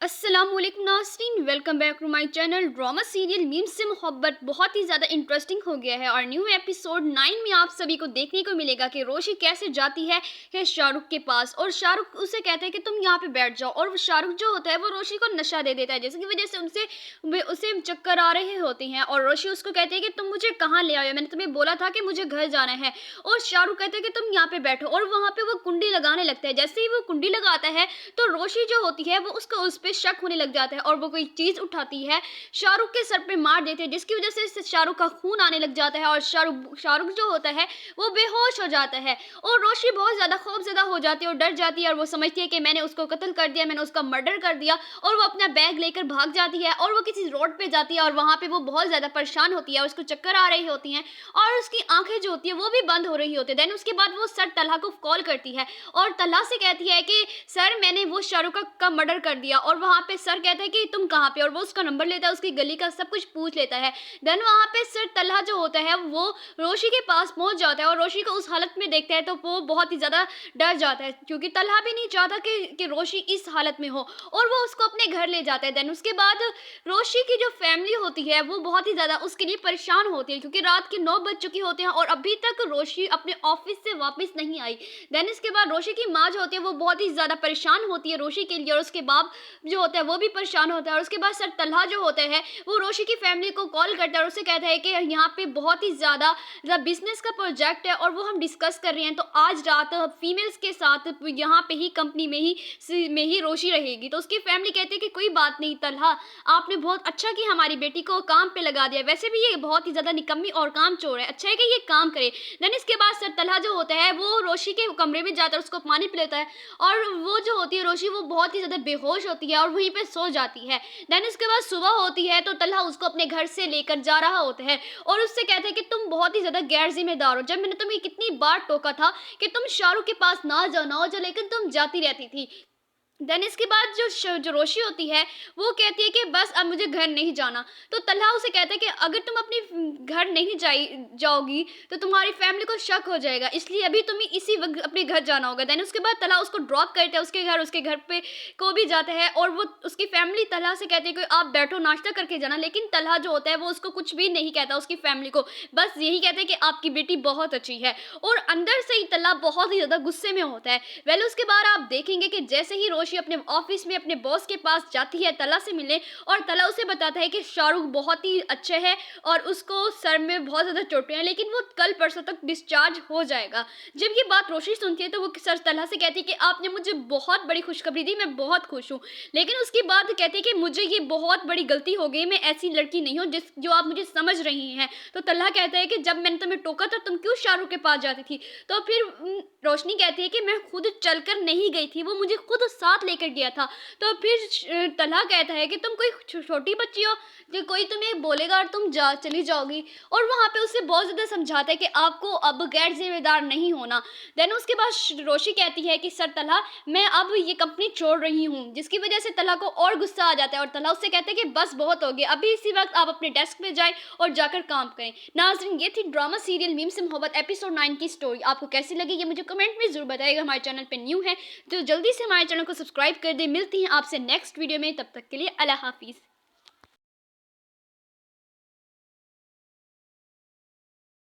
अस्सलामुअलैकुम नाज़रीन, welcome back to my channel. Drama serial Meem se Mohabbat बहुत ही ज़्यादा इंटरेस्टिंग हो गया है और न्यू एपिसोड 9 में आप सभी को देखने को मिलेगा कि रोशी कैसे जाती है शाहरुख के पास और शाहरुख उसे कहता है कि तुम यहाँ पे बैठ जाओ और शाहरुख जो होता है वो रोशी को नशा दे देता है, जिसकी वजह से उसे चक्कर आ रहे होते हैं और रोशी उसको कहती है कि तुम मुझे कहाँ ले आए, मैंने तुम्हें बोला था कि मुझे घर जाना है। और शाहरुख कहता है कि तुम यहाँ पे बैठो और वहाँ पे वो कुंडी लगाने लगता है। जैसे ही वो कुंडी लगाता है तो रोशी जो होती है वो उसको उस पे शक होने लग जाता है और वो कोई चीज उठाती है, शाहरुख के सर पे मार देती है, जिसकी वजह से शाहरुख का खून आने लग जाता है और शाहरुख जो होता है वो बेहोश हो जाता है। और रोशी बहुत ज्यादा खौफजदा हो जाती है और डर जाती है और वो समझती है कि मैंने उसको कत्ल कर दिया, मैंने उसका मर्डर कर दिया। और वो अपना बैग लेकर भाग जाती है और वो किसी रोड पे जाती है और वहां पे वो बहुत ज्यादा परेशान होती है, उसको चक्कर आ रही होती हैं और उसकी आंखें जो होती है वो भी बंद हो रही होती है। देन उसके बाद वो सर तलहा को कॉल करती है और तलहा से कहती है कि सर मैंने वो शाहरुख का मर्डर कर दिया। और वहां पे सर कहता है कि तुम कहाँ पे, और वो उसका नंबर लेता है, उसकी गली का सब कुछ पूछ लेता है। देन वहां पे सर तलहा जो होता है वो रोशी के पास पहुंच जाता है और रोशी को उस हालत में देखता है तो वो बहुत ही ज्यादा डर जाता है, क्योंकि तलहा भी नहीं चाहता कि रोशी इस हालत में हो, और वो उसको अपने घर ले जाता है। देन उसके बाद रोशी की जो फैमिली होती है वो बहुत ही ज्यादा उसके लिए परेशान होती है, क्योंकि रात के 9 बज चुके होते हैं और अभी तक रोशी अपने ऑफिस से वापस नहीं आई। देन इसके बाद रोशी की माँ जो होती है वो बहुत ही ज्यादा परेशान होती है रोशी के लिए और उसके बाप जो होता है वो भी परेशान होता है। और उसके बाद सर तलहा जो होता है वो रोशी की फैमिली को कॉल करता है और उसे कहता है कि यहाँ पे बहुत ही ज़्यादा बिजनेस का प्रोजेक्ट है और वो हम डिस्कस कर रहे हैं, तो आज रात फीमेल्स के साथ यहाँ पे ही कंपनी में ही रोशी रहेगी। तो उसकी फैमिली कहती है कि कोई बात नहीं तलहा, आपने बहुत अच्छा किया, हमारी बेटी को काम पे लगा दिया, वैसे भी ये बहुत ही ज़्यादा निकम्मी और काम चोर है, अच्छा है कि ये काम करे। देन इसके बाद सर तलहा जो होता है वो रोशी के कमरे में जाता है, उसको पानी पिलाता है और वो जो होती है रोशी वो बहुत ही ज़्यादा बेहोश होती है और वहीं पे सो जाती है। देन इसके बाद सुबह होती है तो तलहा उसको अपने घर से लेकर जा रहा होता है और उससे कहता है कि तुम बहुत ही ज़्यादा गैर जिम्मेदार हो, जब मैंने तुम्हें कितनी बार टोका था कि तुम शाहरुख के पास ना जाओ, लेकिन तुम जाती रहती थी। देन इसके बाद जो रोशी होती है वो कहती है कि बस अब मुझे घर नहीं जाना। तो तलहा उसे कहता है कि अगर तुम अपनी घर नहीं जाओगी तो तुम्हारी फैमिली को शक हो जाएगा, इसलिए अभी तुम्हें इसी वक्त अपने घर जाना होगा। देन उसके बाद तलहा उसको ड्रॉप करता है उसके घर पे को भी जाता है और वो उसकी फैमिली तलहा से कहती है कि आप बैठो नाश्ता करके जाना, लेकिन तलहा जो होता है वो उसको कुछ भी नहीं कहता, उसकी फैमिली को बस यही कहता है कि आपकी बेटी बहुत अच्छी है। और अंदर से ही तलहा बहुत ही ज़्यादा गुस्से में होता है। वेल उसके बाद आप देखेंगे कि जैसे ही रोशी अपने ऑफिस में अपने बॉस के पास जाती है तलहा से मिलने और तलहा उसे बताता है कि शाहरुख बहुत ही अच्छे है और उसको सर में बहुत ज़्यादा चोटें हैं, लेकिन वो कल परसों तक डिस्चार्ज हो जाएगा। जब ये बात रोशी सुनती है तो वो सर तलहा से कहती है कि आपने मुझे बहुत बड़ी खुशखबरी दी, मैं बहुत खुश हूँ। लेकिन उसके बाद कहती है कि मुझे ये बहुत बड़ी गलती हो गई, मैं ऐसी लड़की नहीं हूँ जो आप मुझे समझ रही हैं। तो तलहा कहता है कि जब मैंने तुम्हें टोका था तुम क्यों शाहरुख के पास जाती थी। तो फिर रोशनी कहती है कि मैं खुद चलकर नहीं गई थी, वो मुझे खुद साथ लेकर गया था। तो फिर तलहा कहता है कि तुम कोई छोटी बच्ची हो जो कोई तुम्हें बोलेगा और तुम चली जाओगी। और वहाँ पे उसे बहुत ज़्यादा समझाता है कि आपको अब गैर जिम्मेदार नहीं होना। देन उसके बाद रोशी कहती है कि सर तलहा मैं अब ये कंपनी छोड़ रही हूँ, जिसकी वजह से तलहा को और गुस्सा आ जाता है और तलहा उससे कहते हैं कि बस बहुत हो गया, अभी इसी वक्त आप अपने डेस्क पे जाएं और जाकर काम करें। नाज़रीन, ये थी ड्रामा सीरियल मीम से मोहब्बत एपिसोड 9 की स्टोरी। आपको कैसी लगी ये मुझे कमेंट में जरूर बताइएगा। हमारे चैनल पर न्यू है तो जल्दी से हमारे चैनल को सब्सक्राइब कर दे। मिलती हैं आपसे नेक्स्ट वीडियो में, तब तक के लिए अल्लाह हाफिज़।